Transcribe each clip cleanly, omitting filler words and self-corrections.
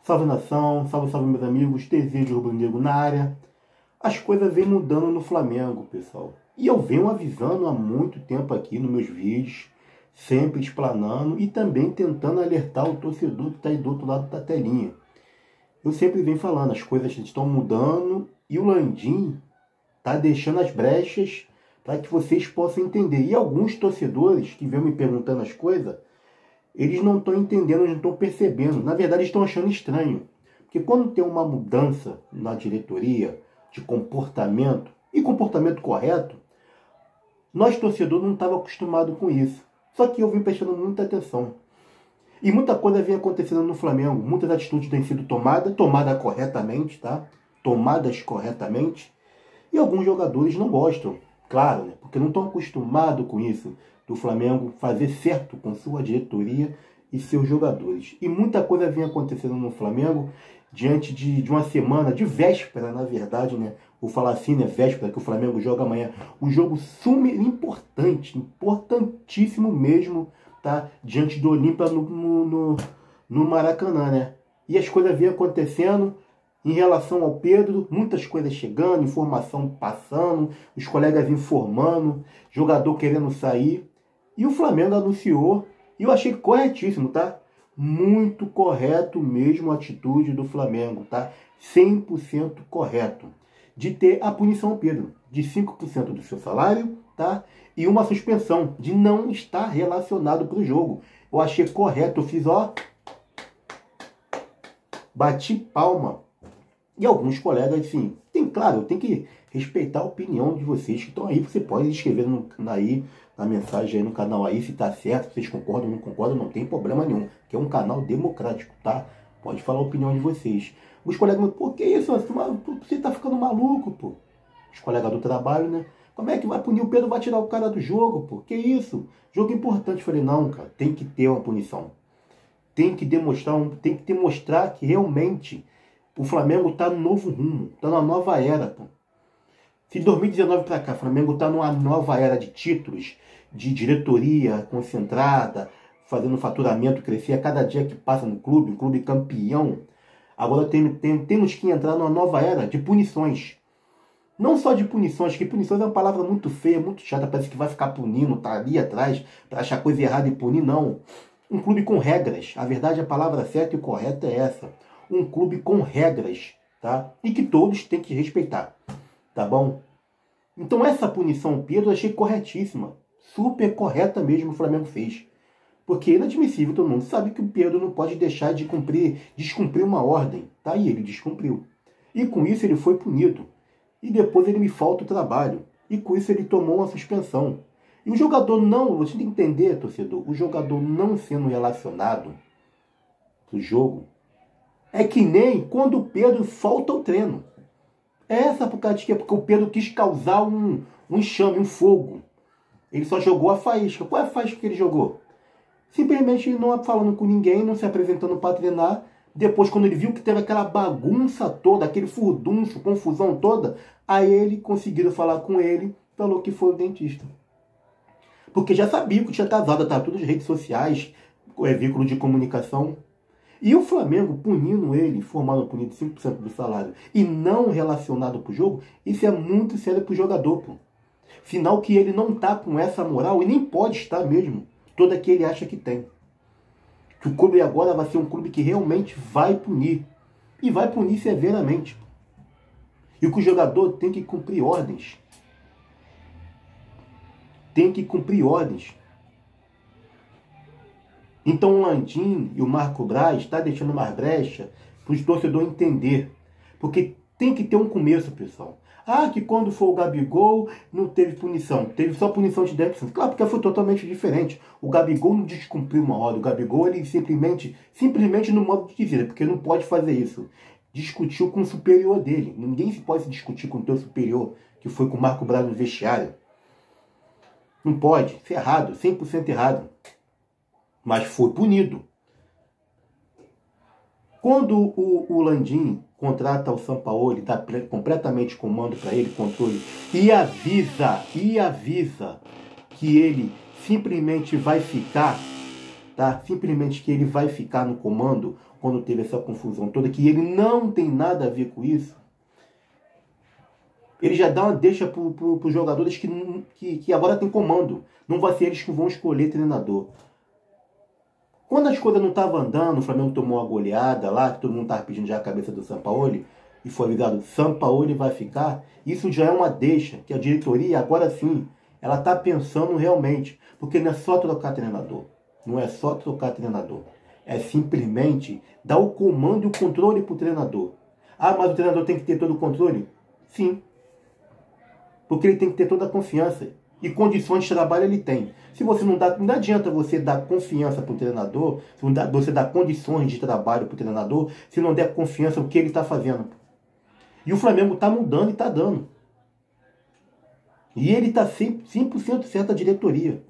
Salve nação, salve, salve meus amigos, desejo rubro-negro na área. As coisas vêm mudando no Flamengo, pessoal. E eu venho avisando há muito tempo aqui nos meus vídeos, sempre explanando e também tentando alertar o torcedor que está aí do outro lado da telinha. Eu sempre venho falando, as coisas estão mudando e o Landim está deixando as brechas para que vocês possam entender. E alguns torcedores que vêm me perguntando as coisas, eles não estão entendendo, não estão percebendo. Na verdade, estão achando estranho. Porque quando tem uma mudança na diretoria de comportamento, e comportamento correto, nós torcedores não estávamos acostumados com isso. Só que eu vim prestando muita atenção. E muita coisa vem acontecendo no Flamengo. Muitas atitudes têm sido tomadas corretamente, tá? Tomadas corretamente. E alguns jogadores não gostam, claro, né? Porque não estão acostumados com isso, do Flamengo fazer certo com sua diretoria e seus jogadores. E muita coisa vem acontecendo no Flamengo diante de uma semana, de véspera, na verdade, né? Vou falar assim, né? Véspera, que o Flamengo joga amanhã. Um jogo importante, importantíssimo mesmo, tá? Diante do Olímpia no Maracanã, né? E as coisas vêm acontecendo. Em relação ao Pedro, muitas coisas chegando, informação passando, os colegas informando, jogador querendo sair. E o Flamengo anunciou, e eu achei corretíssimo, tá? Muito correto mesmo a atitude do Flamengo, tá? 100% correto. De ter a punição ao Pedro, de 5% do seu salário, tá? E uma suspensão, de não estar relacionado para o jogo. Eu achei correto, eu fiz, ó, bati palma. E alguns colegas, assim, claro, tem que respeitar a opinião de vocês que estão aí. Você pode escrever aí, na mensagem aí no canal aí, se tá certo, se vocês concordam ou não concordam, não tem problema nenhum. Que é um canal democrático, tá? Pode falar a opinião de vocês. Os colegas me pô, que isso? Você tá ficando maluco, pô. Os colegas do trabalho, né? Como é que vai punir o Pedro, vai tirar o cara do jogo, pô? Que isso? Jogo importante. Eu falei, não, cara, tem que ter uma punição. Tem que demonstrar que realmente o Flamengo está no novo rumo, está numa nova era. Pô. Se de 2019 para cá, o Flamengo está numa nova era de títulos, de diretoria concentrada, fazendo o faturamento crescer a cada dia que passa no clube, um clube campeão. Agora temos que entrar numa nova era de punições. Não só de punições, que punições é uma palavra muito feia, muito chata, parece que vai ficar punindo, tá ali atrás, para achar coisa errada e punir, não. Um clube com regras, a verdade, a palavra certa e correta é essa. Um clube com regras, tá? E que todos têm que respeitar, tá bom? Então essa punição, Pedro, eu achei corretíssima. Super correta mesmo o Flamengo fez. Porque é inadmissível, todo mundo sabe que o Pedro não pode deixar de descumprir uma ordem, tá? E ele descumpriu. E com isso ele foi punido. E depois ele me falta o trabalho. E com isso ele tomou uma suspensão. E o jogador não, você tem que entender, torcedor, o jogador não sendo relacionado pro jogo, é que nem quando o Pedro falta ao treino. Essa por causa de quê? Porque o Pedro quis causar um enxame, um fogo. Ele só jogou a faísca. Qual é a faísca que ele jogou? Simplesmente não falando com ninguém, não se apresentando para treinar. Depois, quando ele viu que teve aquela bagunça toda, aquele furdunço, confusão toda, aí ele conseguiu falar com ele, falou que foi o dentista. Porque já sabia que tinha casado, estava tudo nas redes sociais, veículo de comunicação. E o Flamengo punindo ele, formando punido 5% do salário e não relacionado para o jogo, isso é muito sério para o jogador, pô. Sinal que ele não tá com essa moral e nem pode estar mesmo, toda que ele acha que tem. Que o clube agora vai ser um clube que realmente vai punir. E vai punir severamente. E que o jogador tem que cumprir ordens. Tem que cumprir ordens. Então o Landim e o Marco Braz estão deixando mais brecha para os torcedores entender. Porque tem que ter um começo, pessoal. Ah, que quando foi o Gabigol não teve punição. Teve só punição de 10%. Claro, porque foi totalmente diferente. O Gabigol não descumpriu uma ordem. O Gabigol, ele simplesmente no modo de dizer, porque não pode fazer isso. Discutiu com o superior dele. Ninguém pode se discutir com o teu superior, que foi com o Marco Braz no vestiário. Não pode. Isso é errado. 100% errado. Mas foi punido. Quando o Landim contrata o Sampaoli, dá completamente comando para ele, controle, e avisa que ele simplesmente vai ficar tá? Simplesmente que ele vai ficar no comando quando teve essa confusão toda, que ele não tem nada a ver com isso. Ele já dá uma deixa para os jogadores que agora tem comando. Não vai ser eles que vão escolher treinador. Quando as coisas não estavam andando, o Flamengo tomou uma goleada lá, que todo mundo estava pedindo já a cabeça do Sampaoli, e foi avisado, Sampaoli vai ficar. Isso já é uma deixa, que a diretoria, agora sim, ela está pensando realmente. Porque não é só trocar treinador. Não é só trocar treinador. É simplesmente dar o comando e o controle para o treinador. Ah, mas o treinador tem que ter todo o controle? Sim. Porque ele tem que ter toda a confiança. E condições de trabalho ele tem. Se você não dá, não adianta você dar confiança para o treinador, se você dá condições de trabalho para o treinador, se não der confiança no que ele está fazendo. E o Flamengo está mudando e está dando. E ele está 100% certo a diretoria.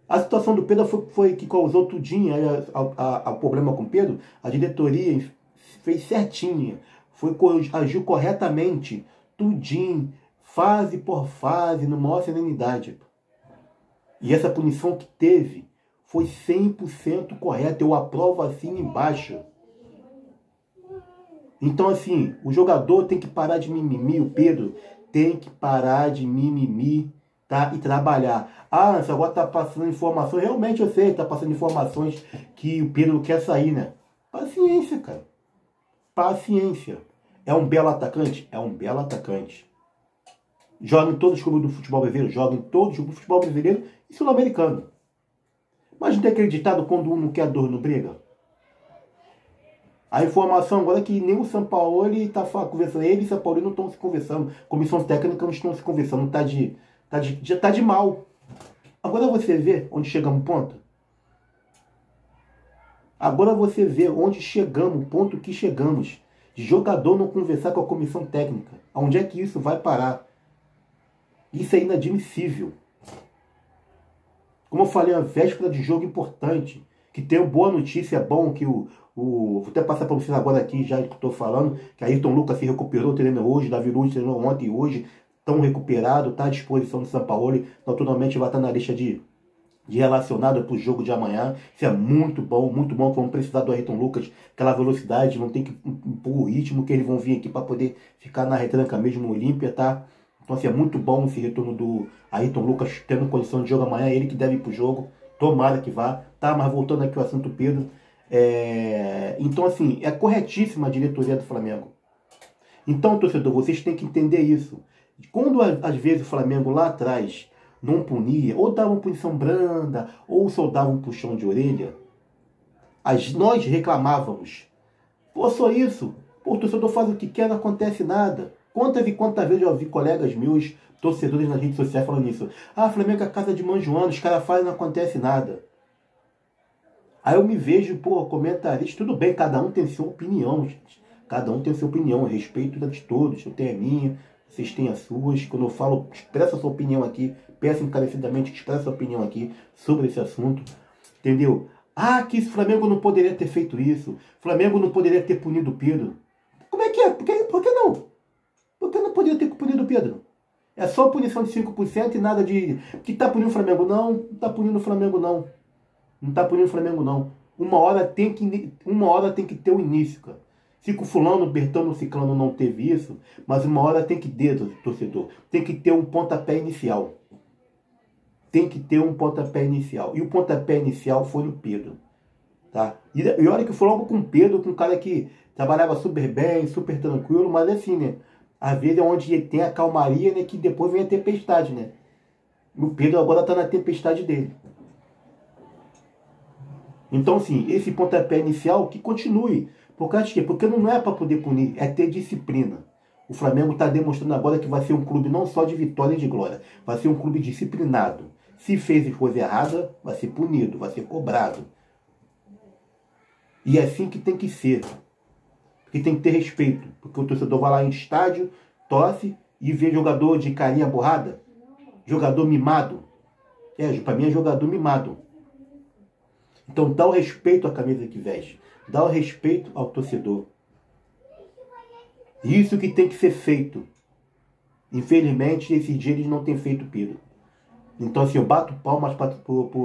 A situação do Pedro foi que causou tudinho o problema com o Pedro. A diretoria fez certinha. Agiu corretamente. Tudinho. Fase por fase, numa maior serenidade. E essa punição que teve foi 100% correta. Eu aprovo assim embaixo. Então, assim, o jogador tem que parar de mimimi, o Pedro tem que parar de mimimi, tá? E trabalhar. Ah, você agora tá passando informações. Realmente eu sei, tá passando informações que o Pedro quer sair, né? Paciência, cara. Paciência. É um belo atacante? É um belo atacante. Joga em todos os clubes do futebol brasileiro, joga em todos os clubes do futebol brasileiro e sul-americano. Mas não tem acreditado quando um não quer dor no briga? A informação agora é que nem o Sampaoli está conversando, ele e o Sampaoli não estão se conversando, comissão técnica não estão se conversando, já está de mal. Agora você vê onde chegamos, ponto. Agora você vê onde chegamos, o ponto que chegamos. De jogador não conversar com a comissão técnica. Aonde é que isso vai parar? Isso é inadmissível. Como eu falei, a véspera de jogo importante, que tem uma boa notícia, é bom que vou até passar para vocês agora aqui, já que estou falando, que Ayrton Lucas se recuperou, treinou hoje, Davi Luiz treinou ontem e hoje, estão recuperados, está à disposição do Sampaoli, naturalmente vai estar na lista de relacionado para o jogo de amanhã. Isso é muito bom, vamos precisar do Ayrton Lucas, aquela velocidade, não tem que impor o ritmo que eles vão vir aqui para poder ficar na retranca mesmo, Olímpia, tá? Então, assim, é muito bom esse retorno do Ayrton Lucas tendo condição de jogo amanhã. É ele que deve ir pro jogo. Tomara que vá. Tá, mas voltando aqui ao assunto Pedro. Então, assim, é corretíssima a diretoria do Flamengo. Então, torcedor, vocês têm que entender isso. Quando, às vezes, o Flamengo lá atrás não punia, ou dava uma punição branda, ou só dava um puxão de orelha, nós reclamávamos. Pô, só isso. Pô, o torcedor faz o que quer, não acontece nada. Quantas e quantas vezes eu ouvi colegas meus, torcedores nas redes sociais falando isso. Ah, Flamengo é a casa de Manjoana, os caras fazem e não acontece nada. Aí eu me vejo, pô, comentarista, tudo bem, cada um tem sua opinião, gente. Cada um tem sua opinião, eu respeito de todos, eu tenho a minha, vocês têm as suas. Quando eu falo, expressa a sua opinião aqui, peço encarecidamente que expresse a sua opinião aqui sobre esse assunto, entendeu? Ah, que o Flamengo não poderia ter feito isso, Flamengo não poderia ter punido o Pedro. Como é que é? Por que não? Por que não poderia ter punido o Pedro? É só punição de 5% e nada de... Que tá punindo o Flamengo? Não tá punindo o Flamengo, não. Não tá punindo o Flamengo, não. Uma hora tem que ter o início, cara. Se o fulano, o Bertano, o Ciclano não teve isso, mas uma hora tem que ter, torcedor. Tem que ter um pontapé inicial. Tem que ter um pontapé inicial. E o pontapé inicial foi no Pedro. Tá? E olha que foi logo com o Pedro, com um cara que trabalhava super bem, super tranquilo, mas assim, né? Às vezes é onde tem a calmaria, né? Que depois vem a tempestade, né? O Pedro agora está na tempestade dele. Então, assim, esse pontapé inicial que continue. Por causa de quê? Porque não é para poder punir, é ter disciplina. O Flamengo está demonstrando agora que vai ser um clube não só de vitória e de glória, vai ser um clube disciplinado. Se fez coisa errada, vai ser punido, vai ser cobrado. E é assim que tem que ser. Porque tem que ter respeito. Porque o torcedor vai lá em estádio, torce e vê jogador de carinha borrada. Jogador mimado. Para mim é jogador mimado. Então dá o respeito à camisa que veste. Dá o respeito ao torcedor. Isso que tem que ser feito. Infelizmente, esses dias eles não têm feito, Pedro. Então, assim, eu bato palmas para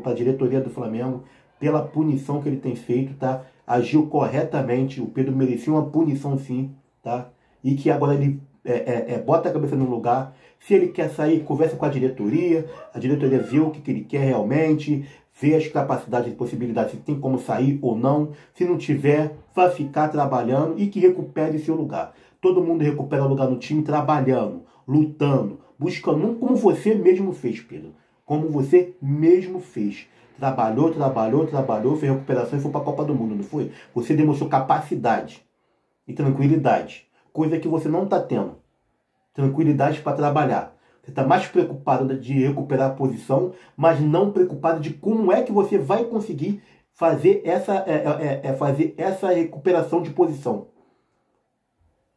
a diretoria do Flamengo. pela punição que ele tem feito, tá? Agiu corretamente, o Pedro merecia uma punição sim, tá? E que agora ele bota a cabeça no lugar. Se ele quer sair, conversa com a diretoria vê o que ele quer realmente, vê as capacidades e possibilidades, se tem como sair ou não. Se não tiver, vai ficar trabalhando e que recupere seu lugar. Todo mundo recupera o lugar no time trabalhando, lutando, buscando, como você mesmo fez, Pedro. Como você mesmo fez. Trabalhou, fez recuperação e foi para a Copa do Mundo, não foi? Você demonstrou capacidade e tranquilidade, coisa que você não está tendo. Tranquilidade para trabalhar. Você está mais preocupado de recuperar a posição, mas não preocupado de como é que você vai conseguir fazer essa recuperação de posição.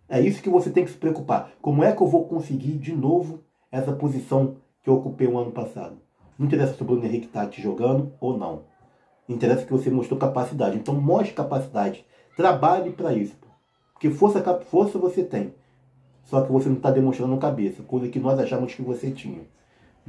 É isso que você tem que se preocupar. Como é que eu vou conseguir de novo essa posição que eu ocupei o ano passado? Não interessa se o Bruno Henrique está te jogando ou não. Interessa que você mostrou capacidade. Então mostre capacidade. Trabalhe para isso. Porque força você tem. Só que você não está demonstrando cabeça. Coisa que nós achamos que você tinha.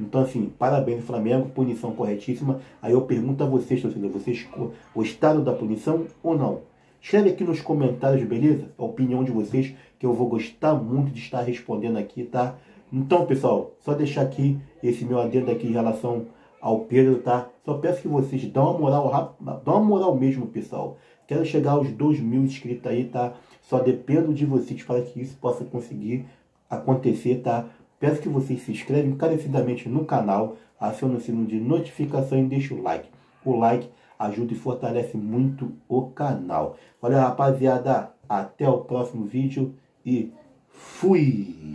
Então assim, parabéns Flamengo. Punição corretíssima. Aí eu pergunto a vocês, torcedor. Vocês gostaram da punição ou não? Escreve aqui nos comentários, beleza? A opinião de vocês, que eu vou gostar muito de estar respondendo aqui, tá? Então, pessoal, só deixar aqui esse meu adendo aqui em relação ao Pedro, tá? Só peço que vocês dão uma moral, dão uma moral mesmo, pessoal. Quero chegar aos 2.000 inscritos aí, tá? Só dependo de vocês para que isso possa conseguir acontecer, tá? Peço que vocês se inscrevem encarecidamente no canal, acionem o sino de notificação e deixem o like. O like ajuda e fortalece muito o canal. Olha, rapaziada, até o próximo vídeo e fui!